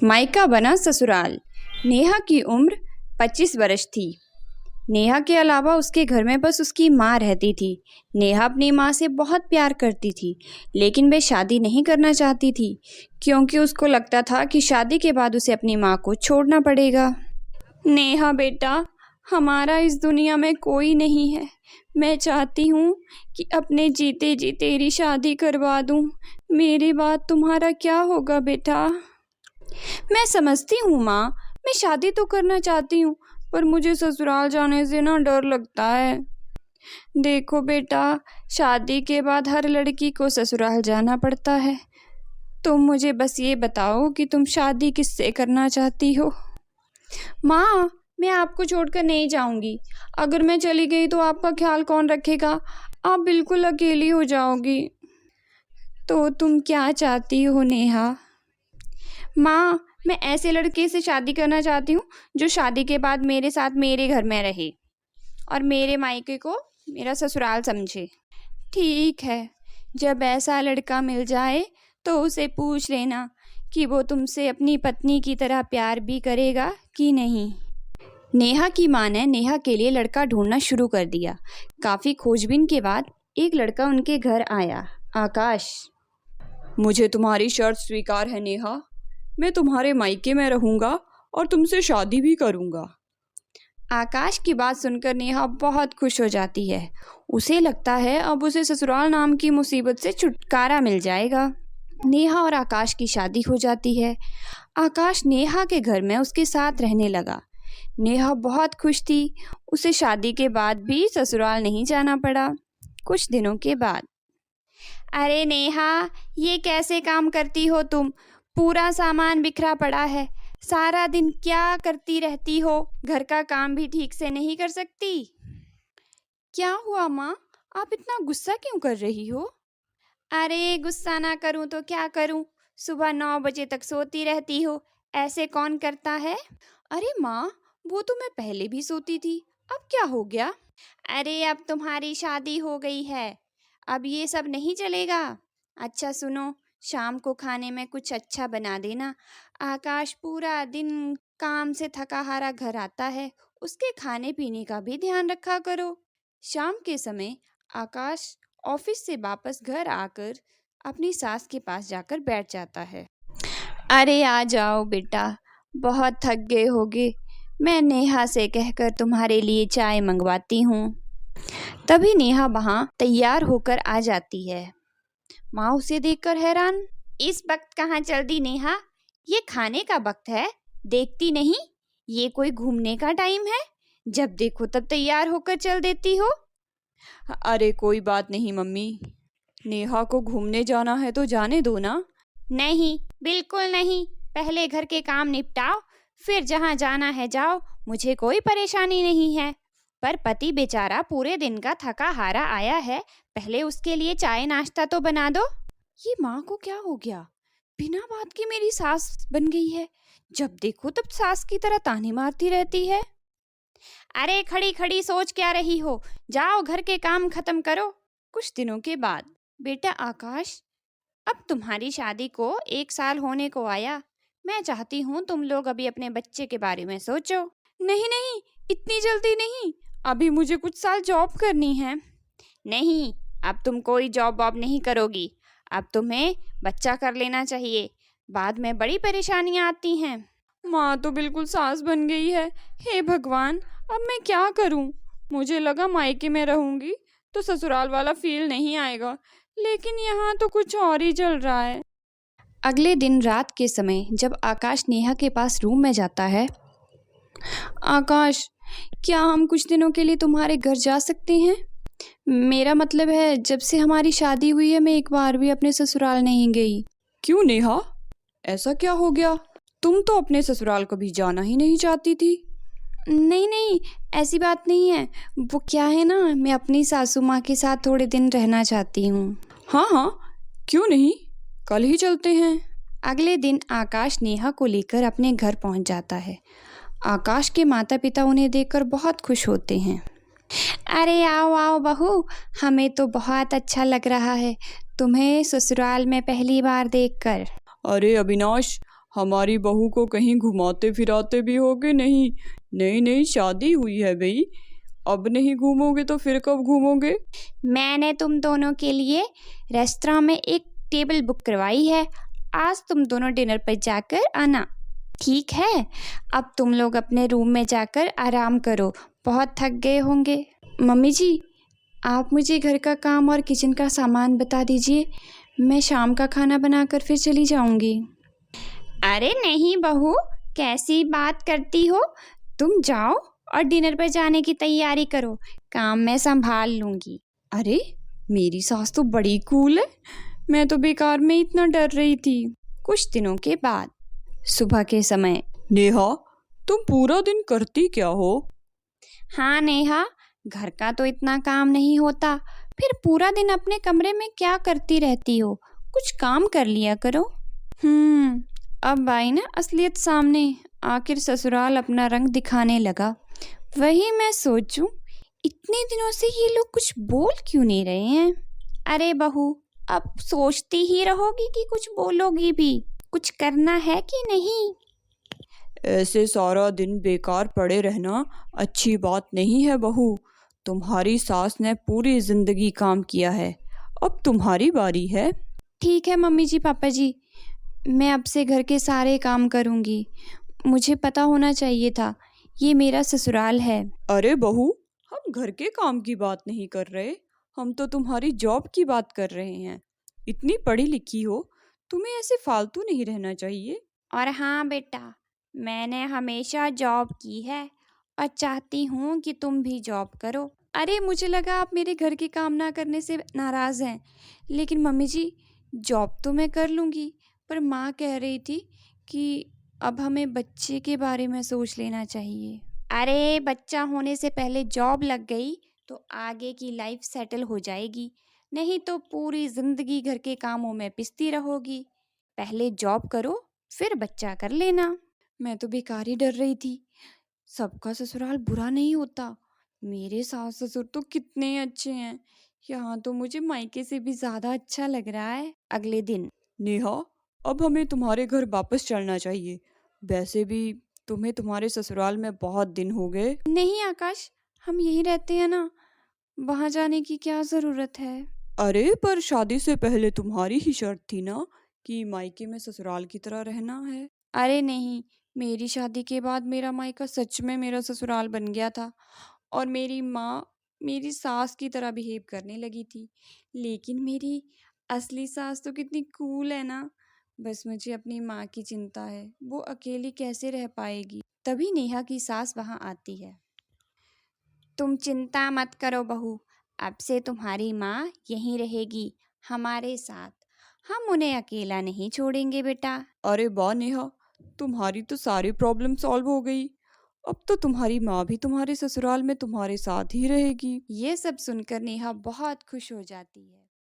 मायका बना ससुराल। नेहा की उम्र 25 वर्ष थी। नेहा के अलावा उसके घर में बस उसकी माँ रहती थी। नेहा अपनी माँ से बहुत प्यार करती थी, लेकिन वे शादी नहीं करना चाहती थी क्योंकि उसको लगता था कि शादी के बाद उसे अपनी माँ को छोड़ना पड़ेगा। नेहा बेटा, हमारा इस दुनिया में कोई नहीं है। मैं चाहती हूँ कि अपने जीते जी तेरी शादी करवा दूँ। मेरी बात तुम्हारा क्या होगा बेटा? मैं समझती हूँ माँ, मैं शादी तो करना चाहती हूँ, पर मुझे ससुराल जाने से ना डर लगता है। देखो बेटा, शादी के बाद हर लड़की को ससुराल जाना पड़ता है। तुम मुझे बस ये बताओ कि तुम शादी किससे करना चाहती हो? माँ, मैं आपको छोड़कर नहीं जाऊंगी। अगर मैं चली गई तो आपका ख्याल कौन रखेगा? आप बिल्कुल अकेली हो जाओगी। तो तुम क्या चाहती हो नेहा? माँ, मैं ऐसे लड़के से शादी करना चाहती हूँ जो शादी के बाद मेरे साथ मेरे घर में रहे और मेरे मायके को मेरा ससुराल समझे। ठीक है, जब ऐसा लड़का मिल जाए तो उसे पूछ लेना कि वो तुमसे अपनी पत्नी की तरह प्यार भी करेगा कि नहीं। नेहा की माँ ने नेहा के लिए लड़का ढूंढना शुरू कर दिया। काफ़ी खोजबीन के बाद एक लड़का उनके घर आया। आकाश। मुझे तुम्हारी शर्त स्वीकार है नेहा। मैं तुम्हारे मायके में रहूंगा और तुमसे शादी भी करूंगा। आकाश की बात सुनकर नेहा बहुत खुश हो जाती है। उसे लगता है अब उसे ससुराल नाम की मुसीबत से छुटकारा मिल जाएगा। नेहा और आकाश की शादी हो जाती है। आकाश नेहा के घर में उसके साथ रहने लगा। नेहा बहुत खुश थी। उसे शादी के बाद भी ससुराल नहीं जाना पड़ा। कुछ दिनों के बाद, अरे नेहा, ये कैसे काम करती हो तुम? पूरा सामान बिखरा पड़ा है। सारा दिन क्या करती रहती हो? घर का काम भी ठीक से नहीं कर सकती? क्या हुआ माँ, आप इतना गुस्सा क्यों कर रही हो? अरे गुस्सा ना करूं तो क्या करूं? सुबह 9 बजे तक सोती रहती हो। ऐसे कौन करता है? अरे माँ, वो तो मैं पहले भी सोती थी। अब क्या हो गया? अरे अब तुम्हारी शादी हो गई है, अब ये सब नहीं चलेगा। अच्छा सुनो, शाम को खाने में कुछ अच्छा बना देना। आकाश पूरा दिन काम से थका हारा घर आता है, उसके खाने पीने का भी ध्यान रखा करो। शाम के समय आकाश ऑफिस से वापस घर आकर अपनी सास के पास जाकर बैठ जाता है। अरे आ जाओ बेटा, बहुत थक गए होगे। मैं नेहा से कहकर तुम्हारे लिए चाय मंगवाती हूँ। तभी नेहा वहाँ तैयार होकर आ जाती है। माँ उसे देखकर हैरान, इस वक्त कहाँ चल दी नेहा? ये खाने का वक्त है, देखती नहीं? ये कोई घूमने का टाइम है? जब देखो तब तैयार होकर चल देती हो। अरे कोई बात नहीं मम्मी, नेहा को घूमने जाना है तो जाने दो ना। नहीं, बिल्कुल नहीं। पहले घर के काम निपटाओ, फिर जहाँ जाना है जाओ। मुझे कोई परेशानी नहीं है, पर पति बेचारा पूरे दिन का थका हारा आया है, पहले उसके लिए चाय नाश्ता तो बना दो। ये माँ को क्या हो गया? बिना बात की मेरी सास बन गई है। जब देखो तब सास की तरह ताने मारती रहती है। अरे खड़ी खड़ी सोच क्या रही हो? जाओ घर के काम खत्म करो। कुछ दिनों के बाद, बेटा आकाश, अब तुम्हारी शादी को 1 साल होने को आया। मैं चाहती हूँ तुम लोग अभी अपने बच्चे के बारे में सोचो। नहीं नहीं, इतनी जल्दी नहीं, अभी मुझे कुछ साल जॉब करनी है। नहीं, अब तुम कोई जॉब वॉब नहीं करोगी। अब तुम्हें बच्चा कर लेना चाहिए, बाद में बड़ी परेशानियां आती हैं। माँ तो बिल्कुल सास बन गई है। हे भगवान, अब मैं क्या करूँ? मुझे लगा मायके में रहूंगी तो ससुराल वाला फील नहीं आएगा, लेकिन यहाँ तो कुछ और ही चल रहा है। अगले दिन रात के समय जब आकाश नेहा के पास रूम में जाता है, आकाश, क्या हम कुछ दिनों के लिए तुम्हारे घर जा सकते हैं? मेरा मतलब है, जब से हमारी शादी हुई है मैं एक बार भी अपने ससुराल नहीं गई। क्यों नेहा, ऐसा क्या हो गया? तुम तो अपने ससुराल कभी जाना ही नहीं चाहती थी। नहीं नहीं, ऐसी बात नहीं है। वो क्या है ना, मैं अपनी सासू माँ के साथ थोड़े दिन रहना चाहती हूँ। हाँ हाँ, क्यों नहीं, कल ही चलते हैं। अगले दिन आकाश नेहा को लेकर अपने घर पहुँच जाता है। आकाश के माता पिता उन्हें देखकर बहुत खुश होते हैं। अरे आओ आओ बहू, हमें तो बहुत अच्छा लग रहा है तुम्हें ससुराल में पहली बार देखकर। अरे अविनाश, हमारी बहू को कहीं घुमाते फिराते भी होगे नहीं? नई नई शादी हुई है भाई, अब नहीं घूमोगे तो फिर कब घूमोगे? मैंने तुम दोनों के लिए रेस्टोरेंट में एक टेबल बुक करवाई है। आज तुम दोनों डिनर पर जाकर आना, ठीक है? अब तुम लोग अपने रूम में जाकर आराम करो, बहुत थक गए होंगे। मम्मी जी, आप मुझे घर का काम और किचन का सामान बता दीजिए, मैं शाम का खाना बनाकर फिर चली जाऊंगी। अरे नहीं बहू, कैसी बात करती हो? तुम जाओ और डिनर पर जाने की तैयारी करो, काम मैं संभाल लूंगी। अरे मेरी सास तो बड़ी कूल है, मैं तो बेकार में इतना डर रही थी। कुछ दिनों के बाद सुबह के समय, नेहा, तुम पूरा दिन करती क्या हो? हाँ नेहा, घर का तो इतना काम नहीं होता, फिर पूरा दिन अपने कमरे में क्या करती रहती हो? कुछ काम कर लिया करो। अब आई ना असलियत सामने, आखिर ससुराल अपना रंग दिखाने लगा। वही मैं सोचूं, इतने दिनों से ये लोग कुछ बोल क्यों नहीं रहे हैं? अरे बहू, अब सोचती ही रहोगी कि कुछ बोलोगी भी? कुछ करना है कि नहीं? ऐसे सारा दिन बेकार पड़े रहना अच्छी बात नहीं है बहू। तुम्हारी सास ने पूरी जिंदगी काम किया है, अब तुम्हारी बारी है। ठीक है मम्मी जी, पापा जी, मैं अब से घर के सारे काम करूंगी। मुझे पता होना चाहिए था, ये मेरा ससुराल है। अरे बहू, हम घर के काम की बात नहीं कर रहे, हम तो तुम्हारी जॉब की बात कर रहे हैं। इतनी पढ़ी लिखी हो, तुम्हें ऐसे फालतू नहीं रहना चाहिए। और हाँ बेटा, मैंने हमेशा जॉब की है और चाहती हूँ कि तुम भी जॉब करो। अरे मुझे लगा आप मेरे घर के काम ना करने से नाराज़ हैं, लेकिन मम्मी जी, जॉब तो मैं कर लूँगी, पर माँ कह रही थी कि अब हमें बच्चे के बारे में सोच लेना चाहिए। अरे बच्चा होने से पहले जॉब लग गई तो आगे की लाइफ सेटल हो जाएगी, नहीं तो पूरी ज़िंदगी घर के कामों में पिसती रहोगी। पहले जॉब करो, फिर बच्चा कर लेना। मैं तो बेकार ही डर रही थी। सबका ससुराल बुरा नहीं होता, मेरे सास ससुर तो कितने अच्छे हैं। यहाँ तो मुझे मायके से भी ज़्यादा अच्छा लग रहा है। अगले दिन, नेहा, अब हमें तुम्हारे घर वापस चलना चाहिए। वैसे भी तुम्हें तुम्हारे ससुराल में बहुत दिन हो गए। नहीं आकाश, हम यहीं रहते हैं ना, वहाँ जाने की क्या ज़रूरत है? अरे पर शादी से पहले तुम्हारी ही शर्त थी ना कि मायके में ससुराल की तरह रहना है। अरे नहीं, मेरी शादी के बाद मेरा मायका सच में मेरा ससुराल बन गया था और मेरी माँ मेरी सास की तरह बिहेव करने लगी थी। लेकिन मेरी असली सास तो कितनी कूल है ना। बस मुझे अपनी माँ की चिंता है, वो अकेली कैसे रह पाएगी। तभी नेहा की सास वहाँ आती है। तुम चिंता मत करो बहू, अब से तुम्हारी माँ यहीं रहेगी हमारे साथ। हम उन्हें अकेला नहीं छोड़ेंगे बेटा। अरे वाह नेहा, तुम्हारी तो सारी प्रॉब्लम सॉल्व हो गई। अब तो तुम्हारी माँ भी तुम्हारे ससुराल में तुम्हारे साथ ही रहेगी। ये सब सुनकर नेहा बहुत खुश हो जाती है।